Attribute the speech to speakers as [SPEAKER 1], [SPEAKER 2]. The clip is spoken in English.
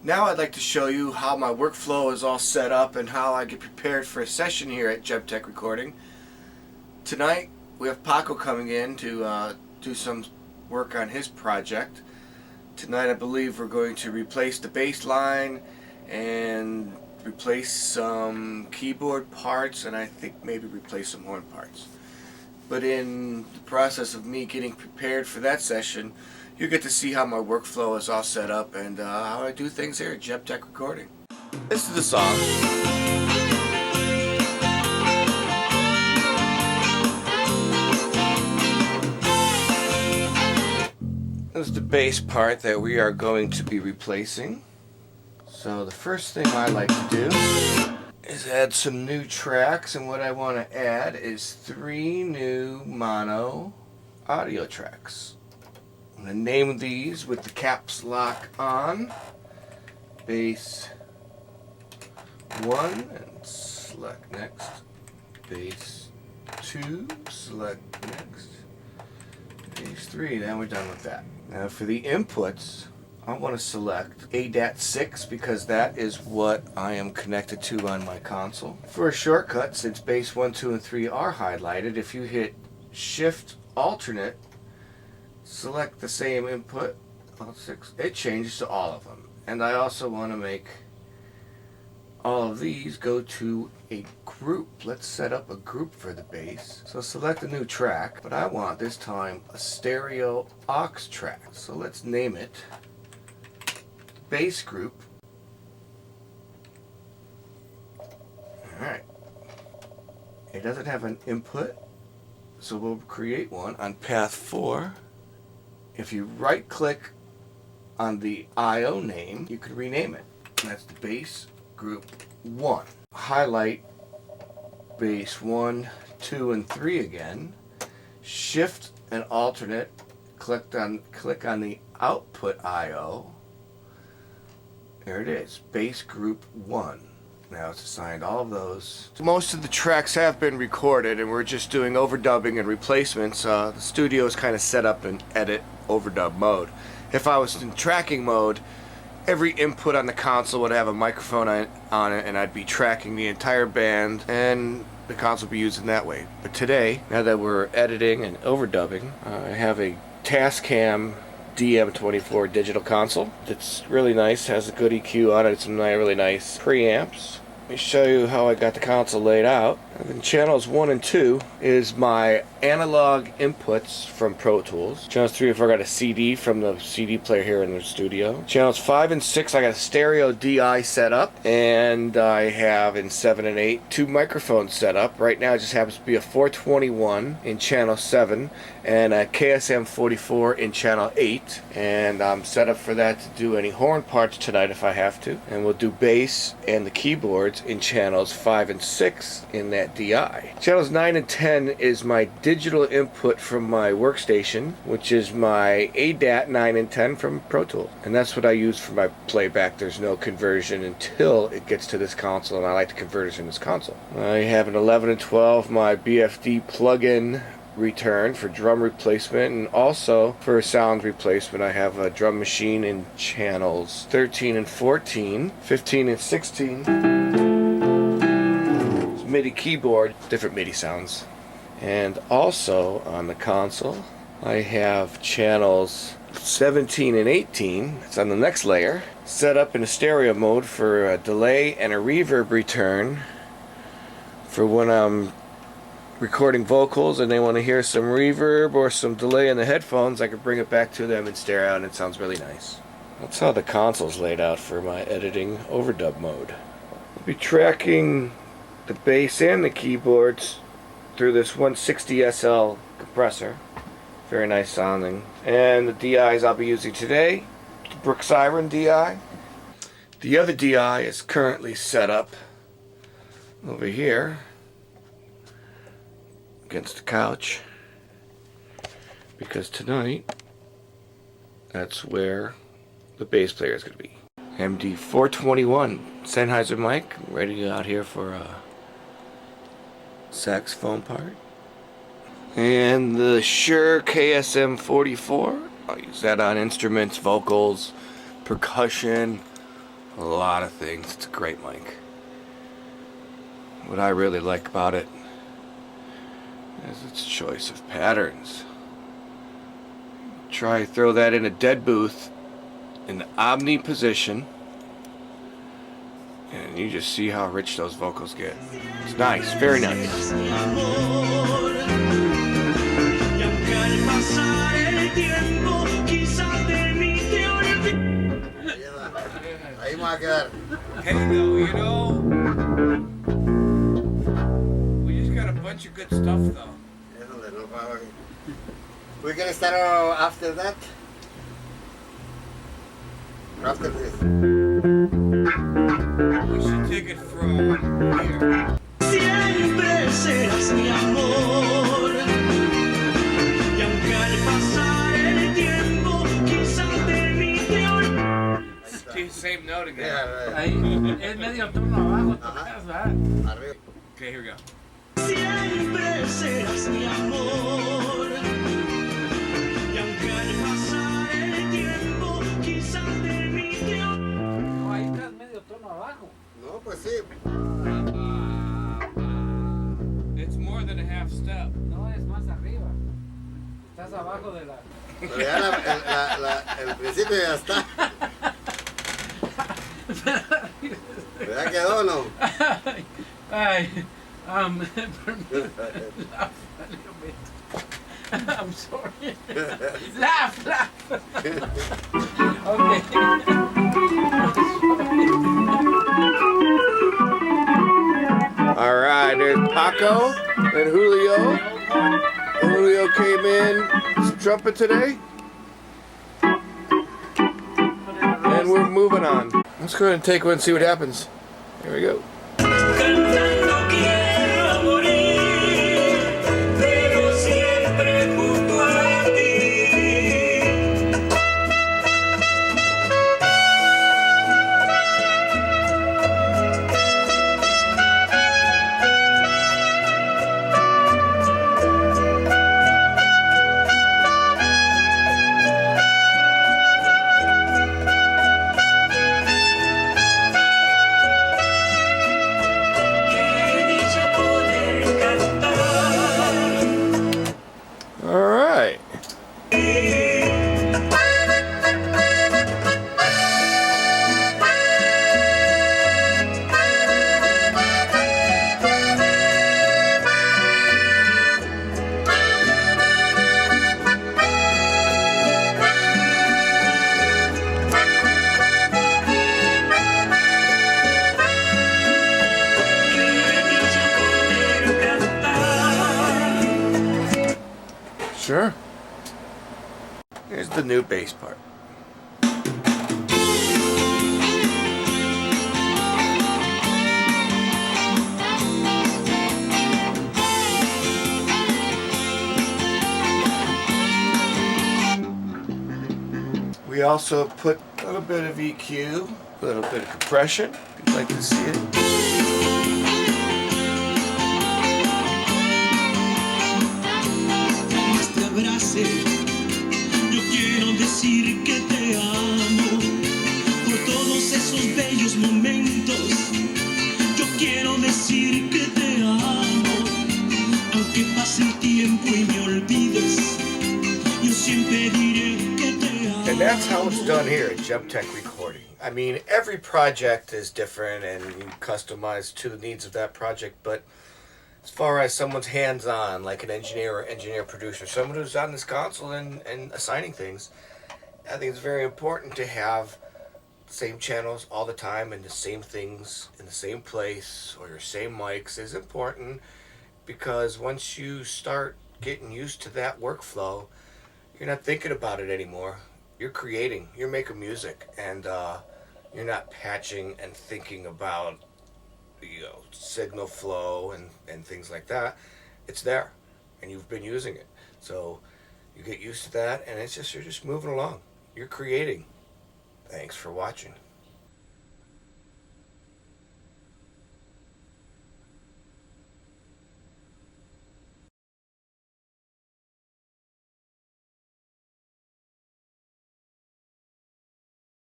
[SPEAKER 1] Now I'd like to show you how my workflow is all set up and how I get prepared for a session here at Jebtech Recording. Tonight we have Paco coming in to do some work on his project. Tonight I believe we're going to replace the bass line and replace some keyboard parts, and I think maybe replace some horn parts. But in the process of me getting prepared for that session, you get to see how my workflow is all set up and how I do things here at Jebtech Recording. This is the song. This is the bass part that we are going to be replacing. So the first thing I like to do is add some new tracks, and what I want to add is 3 new mono audio tracks. I'm going to name these with the caps lock on. Bass 1 and select next. Bass 2, select next. Bass 3, then we're done with that. Now for the inputs, I want to select ADAT6 because that is what I am connected to on my console. For a shortcut, since bass 1, 2, and 3 are highlighted, if you hit Shift Alternate, select the same input, Alt6, it changes to all of them. And I also want to make all of these go to a group. Let's set up a group for the bass. So select a new track, but I want this time a stereo aux track. So let's name it bass group. Alright. It doesn't have an input, so we'll create one on path 4. If you right click on the IO name, you can rename it. That's the bass group 1. Highlight bass 1, 2, and 3 again. Shift and alternate. Click on the output IO. There it is, bass group 1. Now it's assigned all of those. Most of the tracks have been recorded and we're just doing overdubbing and replacements. The studio is kind of set up in edit overdub mode. If I was in tracking mode, every input on the console would have a microphone on it and I'd be tracking the entire band and the console would be used in that way. But today, now that we're editing and overdubbing, I have a Tascam DM24 digital console. It's really nice, has a good EQ on it, some really nice preamps. Let me show you how I got the console laid out. And channels 1 and 2 is my analog inputs from Pro Tools. Channels 3 and 4 I got a CD from the CD player here in the studio. Channels 5 and 6 I got a stereo DI set up, and I have in 7 and 8 2 microphones set up. Right now it just happens to be a 421 in channel 7 and a KSM 44 in channel 8, and I'm set up for that to do any horn parts tonight if I have to, and we'll do bass and the keyboards in channels 5 and 6 in that DI. Channels 9 and 10 is my digital input from my workstation, which is my ADAT 9 and 10 from Pro Tools, and that's what I use for my playback. There's no conversion until it gets to this console, and I like to convert it in this console. I have an 11 and 12 my BFD plug-in return for drum replacement, and also for sound replacement I have a drum machine in channels 13 and 14, 15 and 16. It's MIDI keyboard, different MIDI sounds. And also on the console I have channels 17 and 18, it's on the next layer, set up in a stereo mode for a delay and a reverb return for when I'm recording vocals and they want to hear some reverb or some delay in the headphones. I can bring it back to them in stereo and it sounds really nice. That's how the console's laid out for my editing overdub mode. I'll be tracking the bass and the keyboards through this 160 SL compressor. Very nice sounding. And the DIs I'll be using today, the Brook Siren DI. The other DI is currently set up over here against the couch, because tonight that's where the bass player is going to be. MD421 Sennheiser mic, ready out here for a saxophone part. And the Shure KSM 44, I'll use that on instruments, vocals, percussion, a lot of things. It's a great mic. What I really like about it is its choice of patterns. Try throw that in a dead booth in the omni position, and you just see how rich those vocals get. It's nice, very nice. Hey, though, you know, we just got a bunch of good stuff, though.
[SPEAKER 2] We're gonna start after that. After this.
[SPEAKER 1] We should take it from here.
[SPEAKER 3] Siempre serás mi amor. Y aunque al pasar el tiempo quizás de mí te olvides.
[SPEAKER 1] Same note again.
[SPEAKER 2] Yeah,
[SPEAKER 4] Ahí es medio tono abajo, tocas, ¿verdad?
[SPEAKER 2] Arriba.
[SPEAKER 1] Okay, here we go.
[SPEAKER 3] Siempre serás mi amor. Y aunque al pasar el tiempo quizás de mí te olvides.
[SPEAKER 4] No, ahí estás medio tono abajo.
[SPEAKER 2] No, pues sí.
[SPEAKER 1] It's more than a half step.
[SPEAKER 4] No, es más arriba. Estás abajo de la...
[SPEAKER 2] Pero ya el principio ya está. ¿Verdad quedó o no?
[SPEAKER 4] Ay, I'm sorry. Laugh. Okay.
[SPEAKER 1] All right, there's Paco and Julio. Julio came in some trumpet today, and we're moving on. Let's go ahead and take one and see what happens. Here we go.
[SPEAKER 3] Cantando quiero morir, pero siempre junto a ti. Qué dicha poder cantar.
[SPEAKER 1] All right.
[SPEAKER 3] Qué dicha poder cantar.
[SPEAKER 1] Sure. Here's the new bass part. We also put a little bit of EQ, a little bit of compression, if you'd like to see it.
[SPEAKER 3] Este abrace, yo quiero decir que te amo por todos esos bellos momentos. Yo quiero decir que te amo, aunque pase el tiempo y me olvides. Yo siempre diré que te amo.
[SPEAKER 1] And that's how it's done here at Jebtech Recording. I mean, every project is different and you customize to the needs of that project, but as far as someone's hands-on, like an engineer or engineer producer, someone who's on this console and assigning things, I think it's very important to have the same channels all the time and the same things in the same place, or your same mics is important, because once you start getting used to that workflow, you're not thinking about it anymore. You're creating, you're making music, and you're not patching and thinking about, you know, signal flow and things like that. It's there, and you've been using it. So you get used to that, and it's just, you're just moving along. You're creating. Thanks for watching.